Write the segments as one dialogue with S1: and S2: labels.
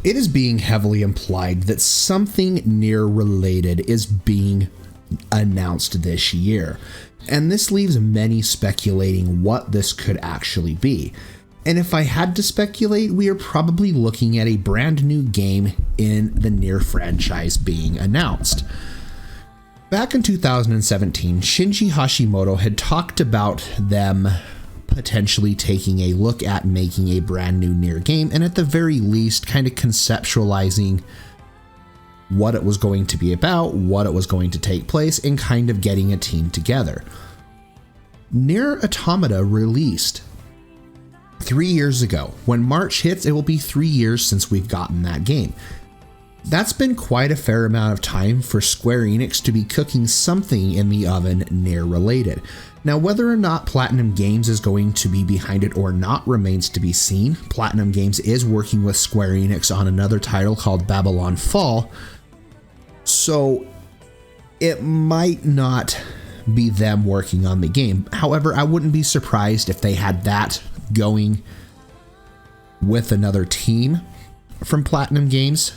S1: It is being heavily implied that something Nier related is being announced this year, and this leaves many speculating what this could actually be. And if I had to speculate, we are probably looking at a brand new game in the Nier franchise being announced. Back in 2017, Shinji Hashimoto had talked about them potentially taking a look at making a brand new Nier game, and at the very least kind of conceptualizing what it was going to be about, what it was going to take place, and kind of getting a team together. Nier Automata released 3 years ago. When March hits, it will be 3 years since we've gotten that game. That's been quite a fair amount of time for Square Enix to be cooking something in the oven Nier related. Now, whether or not Platinum Games is going to be behind it or not remains to be seen. Platinum Games is working with Square Enix on another title called Babylon Fall, so it might not be them working on the game. However, I wouldn't be surprised if they had that going with another team from Platinum Games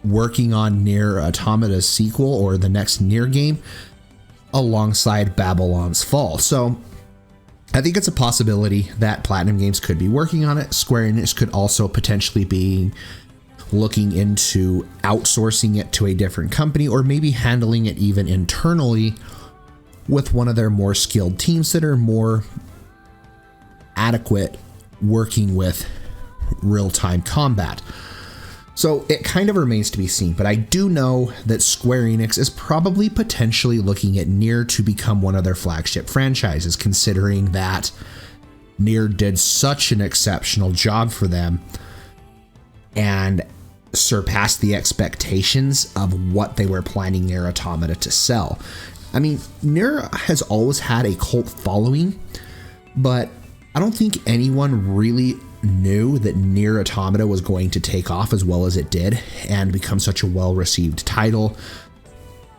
S1: working on Nier Automata's sequel or the next Nier game alongside Babylon's Fall. So I think it's a possibility that Platinum Games could be working on it. Square Enix could also potentially be looking into outsourcing it to a different company, or maybe handling it even internally with one of their more skilled teams that are more adequate working with real-time combat. So it kind of remains to be seen, but I do know that Square Enix is probably potentially looking at Nier to become one of their flagship franchises, considering that Nier did such an exceptional job for them and surpassed the expectations of what they were planning Nier Automata to sell. I mean, Nier has always had a cult following, but I don't think anyone really knew that Nier Automata was going to take off as well as it did and become such a well-received title.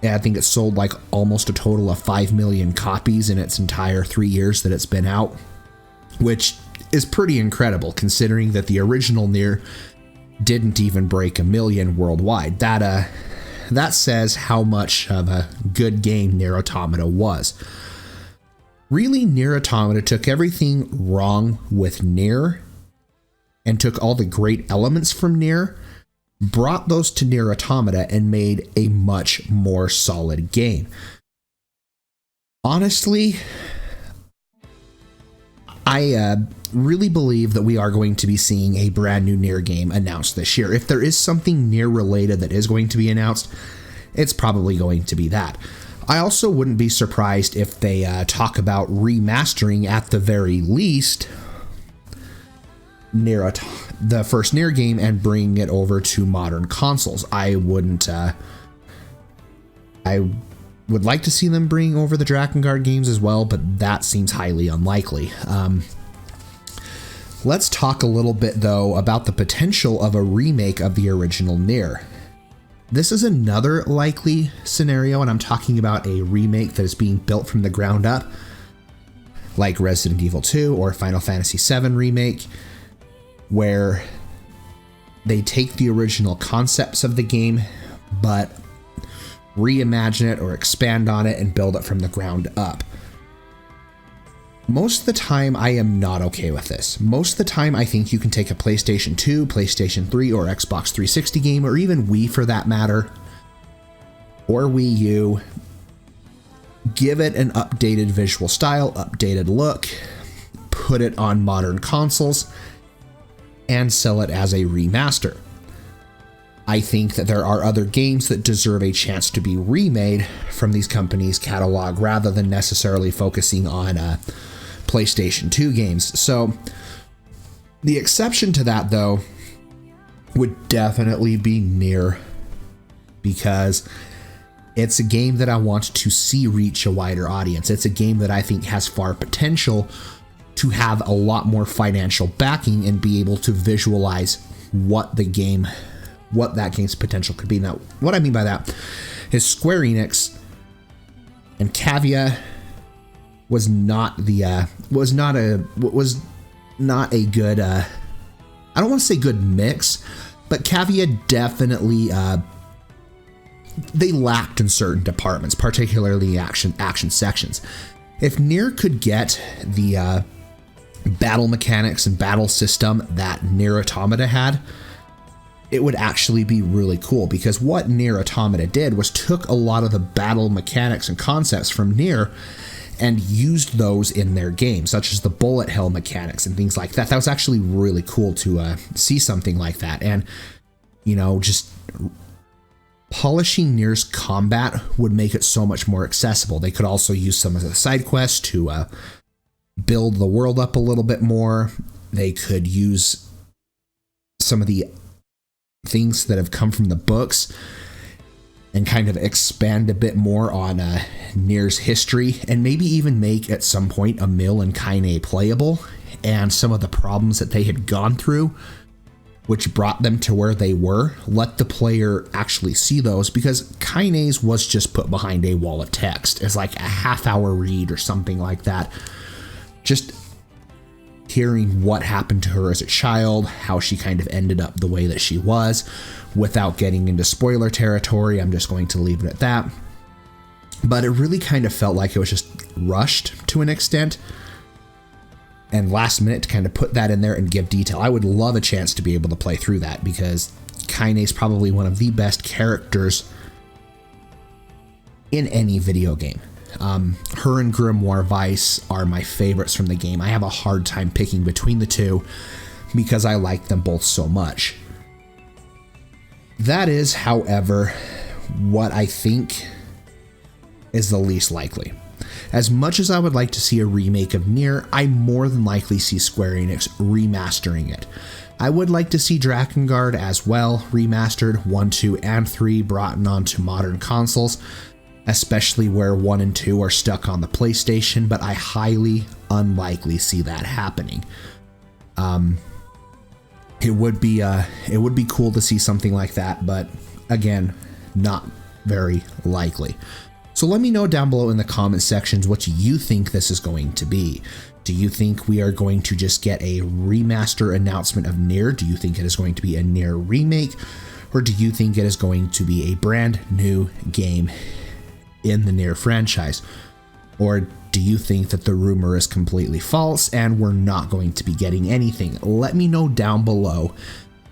S1: And I think it sold like almost a total of 5 million copies in its entire 3 years that it's been out, which is pretty incredible considering that the original Nier didn't even break 1 million worldwide. That says how much of a good game Nier Automata was. Really, Nier Automata took everything wrong with Nier and took all the great elements from Nier, brought those to Nier Automata, and made a much more solid game. Honestly, I really believe that we are going to be seeing a brand new Nier game announced this year. If there is something Nier related that is going to be announced, it's probably going to be that. I also wouldn't be surprised if they talk about remastering, at the very least, the first Nier game and bringing it over to modern consoles. I would like to see them bring over the Drakengard games as well, but that seems highly unlikely. Let's talk a little bit, though, about the potential of a remake of the original Nier. This is another likely scenario, and I'm talking about a remake that is being built from the ground up, like Resident Evil 2 or Final Fantasy VII Remake, where they take the original concepts of the game, but reimagine it or expand on it and build it from the ground up. Most of the time, I am not okay with this. Most of the time, I think you can take a PlayStation 2, PlayStation 3, or Xbox 360 game, or even Wii for that matter, or Wii U, give it an updated visual style, updated look, put it on modern consoles, and sell it as a remaster. I think that there are other games that deserve a chance to be remade from these companies' catalog rather than necessarily focusing on PlayStation 2 games. So the exception to that, though, would definitely be Nier, because it's a game that I want to see reach a wider audience. It's a game that I think has far potential to have a lot more financial backing and be able to visualize what that game's potential could be. Now, what I mean by that is Square Enix and Cavia was not a good, I don't want to say good mix, But Cavia definitely they lacked in certain departments, particularly action sections. If Nier could get the battle mechanics and battle system that Nier Automata had, it would actually be really cool, because what Nier Automata did was took a lot of the battle mechanics and concepts from Nier and used those in their game, such as the bullet hell mechanics and things like that. That was actually really cool to see something like that. And, you know, just polishing Nier's combat would make it so much more accessible. They could also use some of the side quests to build the world up a little bit more. They could use some of the things that have come from the books and kind of expand a bit more on Nier's history, and maybe even make at some point a Mill and Kaine playable, and some of the problems that they had gone through which brought them to where they were. Let the player actually see those, because Kaine's was just put behind a wall of text as like a half-hour read or something like that. Just hearing what happened to her as a child, how she kind of ended up the way that she was. Without getting into spoiler territory, I'm just going to leave it at that. But it really kind of felt like it was just rushed to an extent, and last minute to kind of put that in there and give detail. I would love a chance to be able to play through that, because Kaine is probably one of the best characters in any video game. Her and Grimoire Weiss are my favorites from the game. I have a hard time picking between the two because I like them both so much. That is, however, what I think is the least likely. As much as I would like to see a remake of Nier, I more than likely see Square Enix remastering it. I would like to see Drakengard as well remastered, 1, 2, and 3 brought onto modern consoles, especially where 1 and 2 are stuck on the PlayStation, but I highly unlikely see that happening. It would be cool to see something like that, but again, not very likely. So let me know down below in the comment sections what you think this is going to be. Do you think we are going to just get a remaster announcement of Nier? Do you think it is going to be a Nier remake? Or do you think it is going to be a brand new game in the Nier franchise? Or do you think that the rumor is completely false and we're not going to be getting anything? Let me know down below.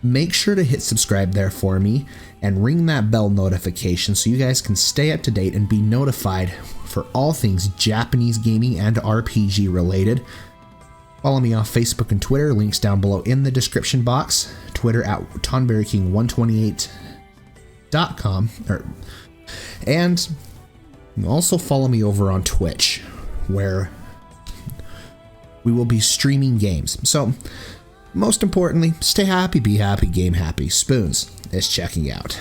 S1: Make sure to hit subscribe there for me and ring that bell notification so you guys can stay up to date and be notified for all things Japanese gaming and RPG related. Follow me on Facebook and Twitter, links down below in the description box. Twitter at tonberryking128.com. And also follow me over on Twitch, where we will be streaming games. So, most importantly, stay happy, be happy, game happy. Spoons is checking out.